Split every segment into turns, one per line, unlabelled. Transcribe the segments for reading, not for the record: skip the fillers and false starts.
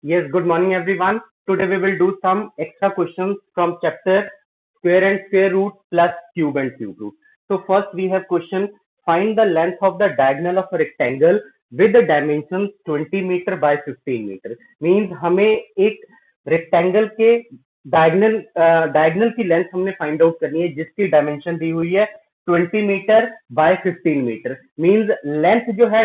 Yes, good morning everyone. Today we will do some extra questions from chapter square and square root plus cube and cube root. So first we have question, find the length of the diagonal of a rectangle with the dimensions 20 meter by 15 meter. Means हमें एक rectangle के diagonal की length हमने find out करनी है जिसकी dimension दी हुई है 20 meter by 15 meter. Means length जो है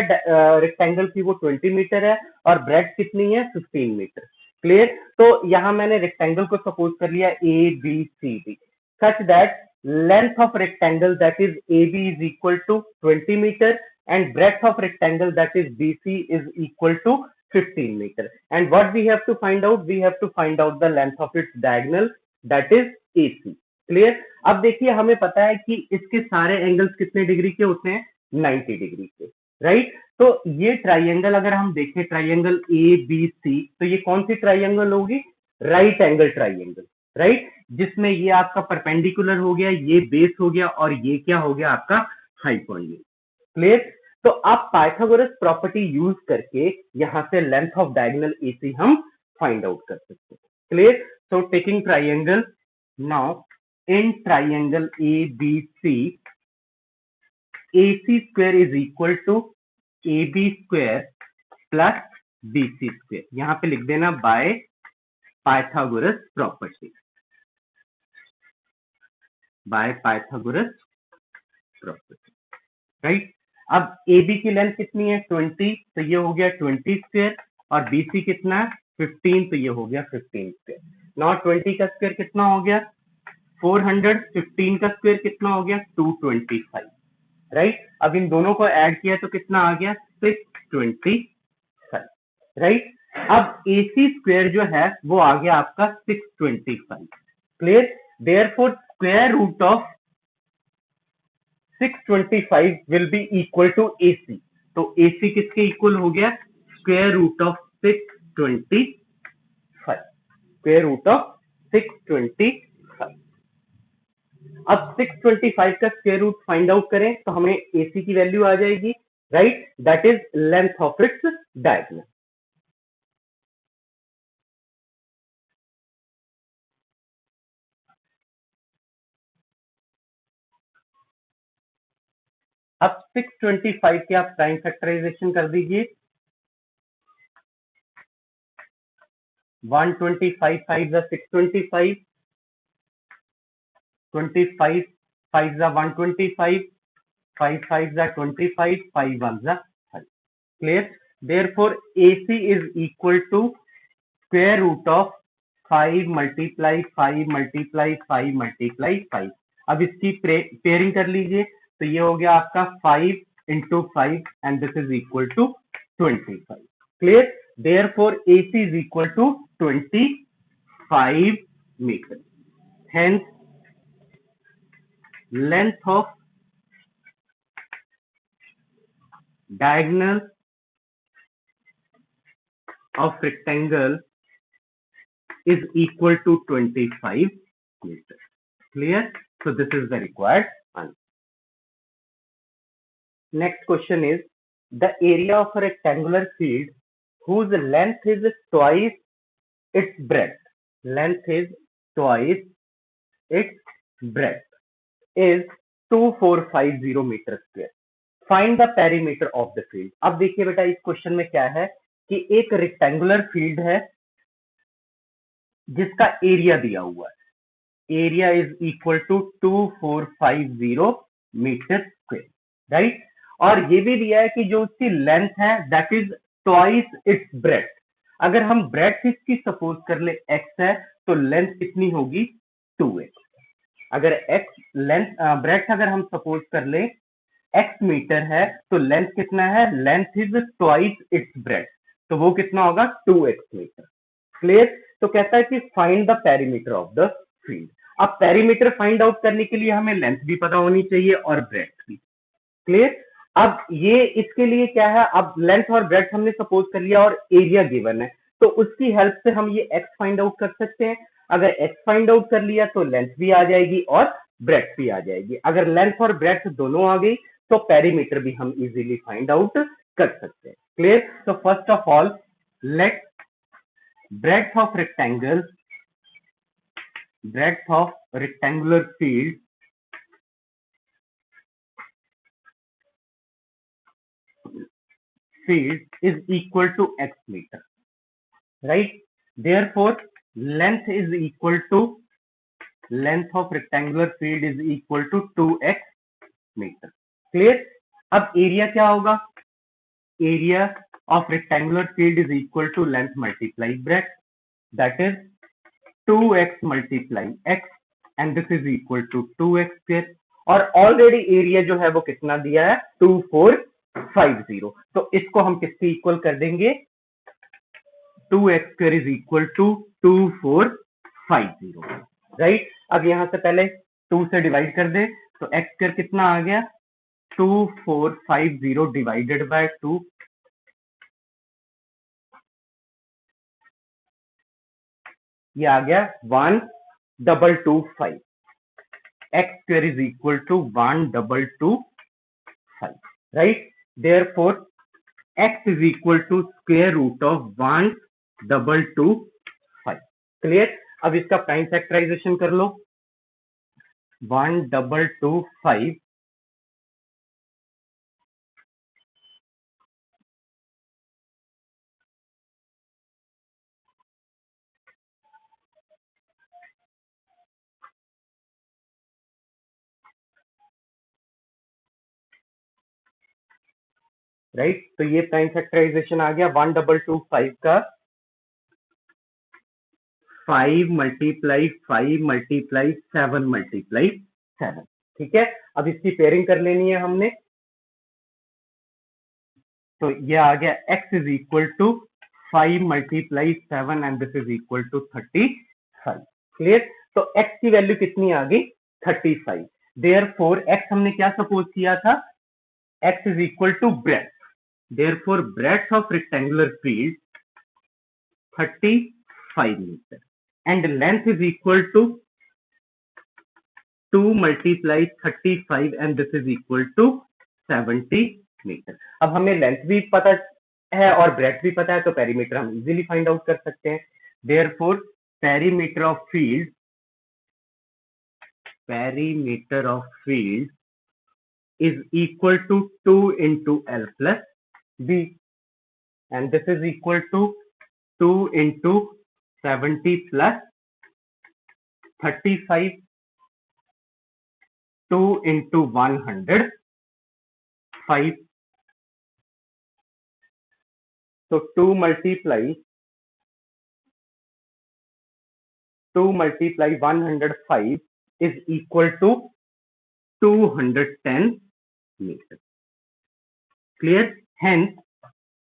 रेक्टेंगल की वो 20 मीटर है और ब्रेड्थ कितनी है 15 मीटर. क्लियर. तो यहाँ मैंने रेक्टेंगल को सपोज कर लिया A B C D such that length of rectangle that is A B is equal to 20 meter and breadth of rectangle that is BC is equal to 15 meter. And what we have to find out? We have to find out the length of its diagonal that is AC. Clear. अब देखिए हमें पता है कि इसके सारे angles कितने degree के होते हैं 90 डिग्री के. राइट. तो ये ट्राइंगल अगर हम देखें ट्राइंगल ए बी सी तो ये कौन सी ट्राइंगल होगी? Right angle triangle. राइट. जिसमें ये आपका परपेंडिकुलर हो गया, ये बेस हो गया और ये क्या हो गया आपका हाइपोटेन्यूज. क्लियर. तो आप पाइथागोरस प्रॉपर्टी यूज करके यहां से लेंथ ऑफ डायगोनल एसी हम फाइंड आउट कर सकते हैं. Clear. So taking triangle now in triangle ABC, AC square is equal to AB square plus BC square. यहां पे लिख देना by Pythagoras property. by Pythagoras property. Right. अब AB की लेंथ कितनी है 20, तो ये हो गया 20 स्क्वायर और BC कितना है 15, तो ये हो गया 15 स्क्वायर. नाउ 20 का स्क्वायर कितना हो गया 400, 15 का स्क्वायर कितना हो गया 225. राइट. अब इन दोनों को ऐड किया तो कितना आ गया 625. राइट. अब AC स्क्वायर जो है वो आ गया आपका 625. Clear. Therefore square root of 625 will be equal to AC. तो AC किसके इक्वल हो गया square root of 625. Square root of 625. अब 625 का स्क्वायर रूट फाइंड आउट करें तो हमें AC की वैल्यू आ जाएगी. Right. That is length of its diagonal. अब 625 के आप प्राइम फैक्टराइजेशन कर दीजिए. 125 5 is 625, 25 5 is 125, 5 5 is 25, 5 1 is 5. Clear. Therefore AC is equal to square root of 5 multiply 5 multiply 5 multiply 5. अब इसकी पेयरिंग कर लीजिए तो ये हो गया आपका 5 into 5 and this is equal to 25. Clear. Therefore AC is equal to 25 meters. Hence length of diagonal of rectangle is equal to 25 meters. Clear. So this is the required answer. Next question is the area of a rectangular field whose length is twice its breadth. Length is twice its breadth is 2450 meter square. Find the perimeter of the field. अब देखिए बेटा इस question में क्या है कि एक rectangular field है जिसका एरिया दिया हुआ है. Area is equal to 2450 meter square. Right. और ये भी दिया है कि जो उसकी लेंथ है that is twice its breadth. अगर हम ब्रेड्थ इसकी सपोज कर ले x है तो लेंथ कितनी होगी 2x. अगर x लेंथ ब्रेड्थ अगर हम सपोज कर ले x मीटर है तो लेंथ कितना है length is twice its breadth, तो वो कितना होगा 2x मीटर. क्लियर. तो कहता है कि find the perimeter of the field. अब पेरीमीटर फाइंड आउट करने के लिए हमें लेंथ भी पता होनी चाहिए और ब्रेड्थ भी. क्लियर. अब ये इसके लिए क्या है, अब लेंथ और ब्रेड्थ हमने सपोज कर लिया और एरिया गिवन है तो उसकी हेल्प से हम ये x फाइंड आउट कर सकते हैं. अगर x फाइंड आउट कर लिया तो लेंथ भी आ जाएगी और ब्रेड्थ भी आ जाएगी. अगर लेंथ और ब्रेड्थ दोनों आ गई तो पेरीमीटर भी हम इजीली फाइंड आउट कर सकते हैं. क्लियर. तो first of all let breadth of rectangular field is equal to x meter, right? Therefore length of rectangular field is equal to 2x meter. Clear? अब एरिया क्या होगा? Area of rectangular field is equal to length multiply breadth, that is 2x multiply x, and this is equal to 2x square. और already area जो है वो कितना दिया है? 2450. तो इसको हम किसके इक्वल कर देंगे? 2x square is equal to 2450, right? अब यहां से पहले 2 से डिवाइड कर दे तो x square कितना आ गया? 2450 डिवाइडेड बाय 2, ये आ गया 1225. x square is equal to 1225, right? Therefore x is equal to square root of 1225. Clear? अब इसका प्राइम फैक्टराइजेशन कर लो. 1225 राइट. तो ये प्राइम फैक्टराइजेशन आ गया 1225 का 5 मल्टीप्लाई 5 मल्टीप्लाई 7 मल्टीप्लाई 7. ठीक है, अब इसकी पेयरिंग कर लेनी है हमने. तो ये आ गया x is equal to 5 multiply 7 and this is equal to 35. Clear? तो x की वैल्यू कितनी आ गई? 35. देयरफॉर x हमने क्या सपोज किया था? x is equal to breadth. Therefore breadth of rectangular field 35 meter and length is equal to 2 multiply 35 and this is equal to 70 meter. अब हमें लेंथ भी पता है और ब्रेड्थ भी पता है तो पेरीमीटर हम इजीली फाइंड आउट कर सकते हैं. Therefore perimeter of field is equal to 2 into L plus B and this is equal to 2 into 70 plus 35, 2 into 100, 5. So 2 multiply 105 is equal to 210 meters. Clear? Hence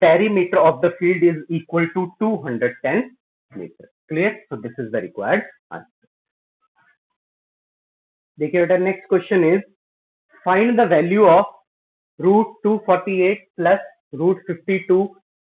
perimeter of the field is equal to 210 meters. Clear? So this is the required answer. देखिए बेटा, next question is find the value of root 248 plus root 52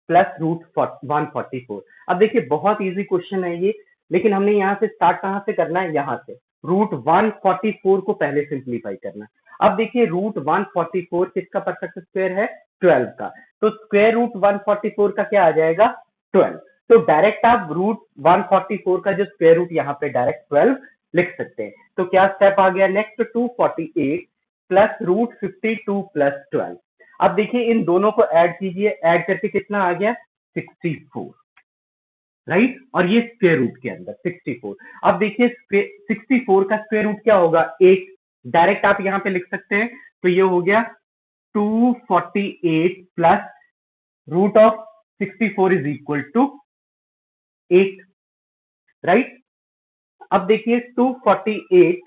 plus root 144. अब देखिए बहुत easy question है ये, लेकिन हमने यहाँ से स्टार्ट कहाँ से करना है? यहाँ से रूट 144 को पहले सिंप्लीफाई करना है. अब देखिए रूट 144 किसका परफेक्ट स्क्वायर है? 12 का. तो स्क्वायर रूट 144 का क्या आ जाएगा? 12. तो डायरेक्ट आप रूट 144 का जो स्क्वायर रूट यहाँ पे डायरेक्ट 12 लिख सकते हैं. तो क्या स्टेप आ गया? Next 248 plus root 52 plus 12. अब देखिए इन दोनों को ऐड कीजिए, ऐड करके कितना आ गया? 64, राइट? और ये स्क्वायर रूट के अंदर 64. अब देखिए 64 का स्क्वायर रूट क्या होगा? 8. डायरेक्ट आप यहाँ पे लिख सकते हैं. तो ये हो गया 248 plus root of 64 is equal to 8, right? अब देखिए 248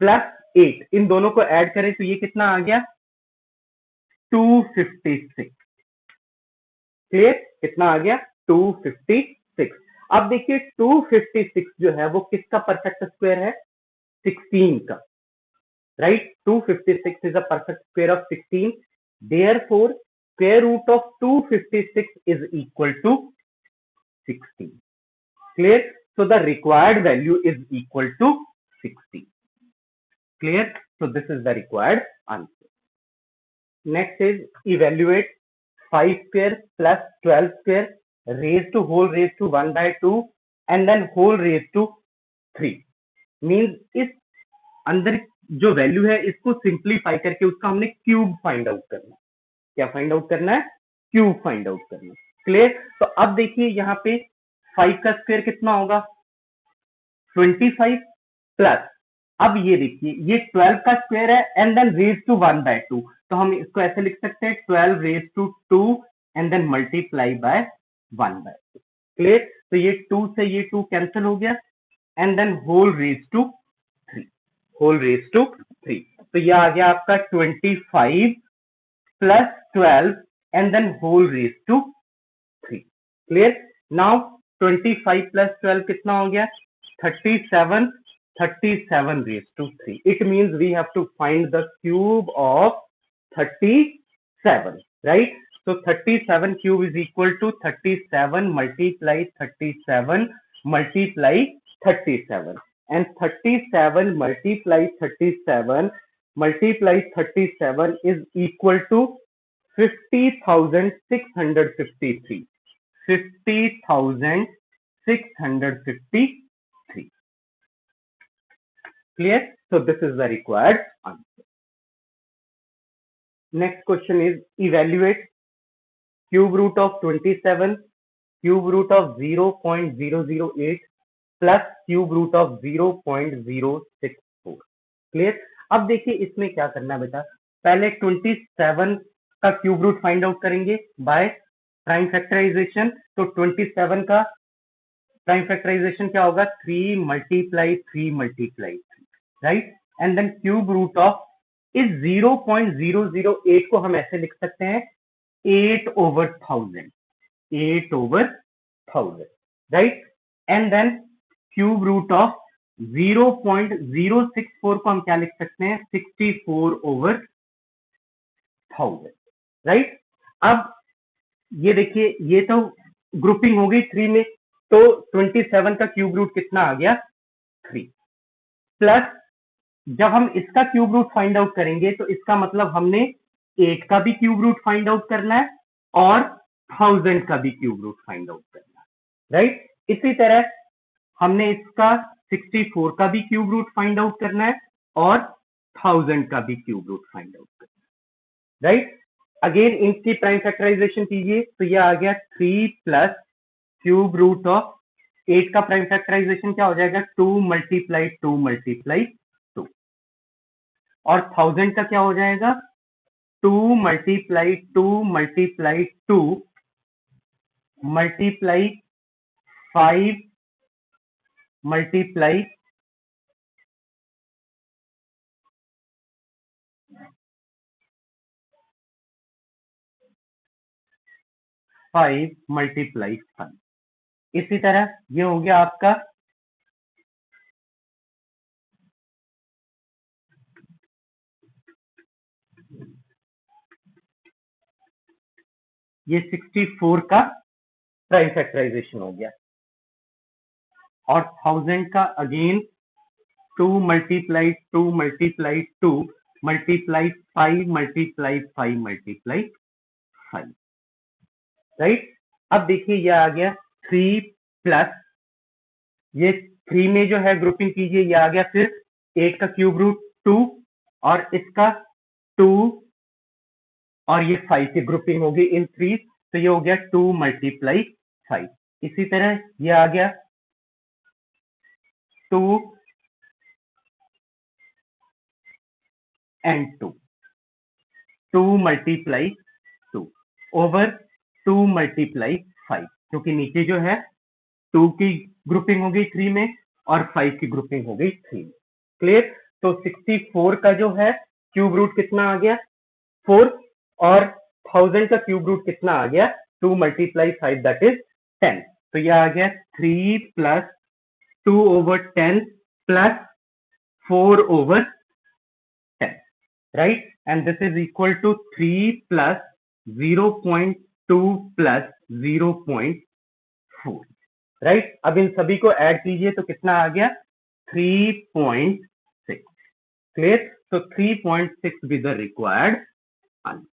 प्लस 8 इन दोनों को ऐड करें तो ये कितना आ गया? 256. क्लियर? कितना आ गया? 256. अब देखिए 256 जो है वो किसका परफेक्ट स्क्वायर है? 16 का, right? 256 is a perfect square of 16. Therefore square root of 256 is equal to 16. Clear? So the required value is equal to 60. Clear? So this is the required answer. Next is evaluate 5 square plus 12 square raised to whole raised to 1/2 and then whole raised to 3 means इस अंदर जो value है इसको simplify करके उसका हमने cube find out करना है। क्या फाइंड आउट करना है? क्यूब फाइंड आउट करना है। क्लियर? तो अब देखिए यहाँ पे 5 का स्क्वायर कितना होगा? 25 प्लस, अब ये देखिए ये 12 का स्क्वायर है एंड देन रेज टू 1/2, तो हम इसको ऐसे लिख सकते हैं 12 raise to 2 and then multiply by 1/2। Clear? तो ये 2 से ये 2 कैंसिल हो गया and then whole raise to 3, whole raise to 3, तो ये आ गया आपका 25 plus 12 and then whole raise to 3। Clear? Now 25 plus 12 कितना हो गया? 37, 37 raised to 3. It means we have to find the cube of 37, right? So 37 cube is equal to 37 multiply 37 multiply 37, and 37 multiply 37 multiply 37 is equal to 50,653. 50,653. Clear? So this is the required answer. Next question is evaluate cube root of 27, cube root of 0.008 plus cube root of 0.064. Clear? अब देखिए इसमें क्या करना है बेटा, पहले 27 का cube root find out करेंगे बाय प्राइम फैक्टराइजेशन। तो 27 का प्राइम फैक्टराइजेशन क्या होगा? 3 multiply 3 multiply 3, right? And then cube root of इस 0.008 को हम ऐसे लिख सकते हैं 8/1000, 8/1000, right? And then cube root of 0.064 को हम क्या लिख सकते हैं? 64/1000, राइट? अब ये देखिए ये तो ग्रुपिंग हो गई 3 में, तो 27 का क्यूब रूट कितना आ गया? 3, प्लस जब हम इसका क्यूब रूट फाइंड आउट करेंगे तो इसका मतलब हमने 8 का भी क्यूब रूट फाइंड आउट करना है और 1000 का भी क्यूब रूट फाइंड आउट करना है, राइट? इसी तरह हमने इसका 64 का भी क्यूब रूट फाइंड आउट करना है और 1000 का भी क्यूब रूट फाइंड आउट करना है, राइट? अगेन इनकी प्राइम फैक्टराइजेशन कीजिए तो ये आ गया 3 प्लस क्यूब रूट ऑफ 8 का प्राइम फैक्टराइजेशन क्या हो जाएगा? 2 मल्टीप्लाई 2 मल्टीप्लाई 2, और 1000 का क्या हो जाएगा? 2 multiply 2 multiply 2 multiply 5 multiply 5 multiply 5। इसी तरह ये हो गया आपका ये 64 का प्राइम फैक्टराइजेशन हो गया, और 1000 का again 2 multiply 2 multiply 2 multiply 5 multiply 5 multiply 5, right? अब देखिए ये आ गया 3 प्लस ये 3 में जो है ग्रुपिंग कीजिए, ये आ गया फिर 8 का क्यूब रूट 2 और इसका 2 और ये 5 की ग्रुपिंग होगी इन 3, तो ये हो गया 2 मल्टीप्लाई 5। इसी तरह ये आ गया 2 एंड 2, 2 मल्टीप्लाई 2 ओवर 2 मल्टीप्लाई 5, क्योंकि नीचे जो है 2 की ग्रुपिंग हो गई 3 में और 5 की ग्रुपिंग हो गई 3 में। क्लियर? तो 64 का जो है क्यूब रूट कितना आ गया? 4, और 1000 का क्यूब रूट कितना आ गया? 2 मल्टीप्लाई 5 दैट इज 10, तो यह आ गया 3 plus 2/10 plus 4/10, right? And this is equal to 3 plus 0.2 plus 0.4, right? अब इन सभी को ऐड कीजिए तो कितना आ गया? 3.6। क्लियर? तो 3.6 बी द रिक्वायर्ड आंसर।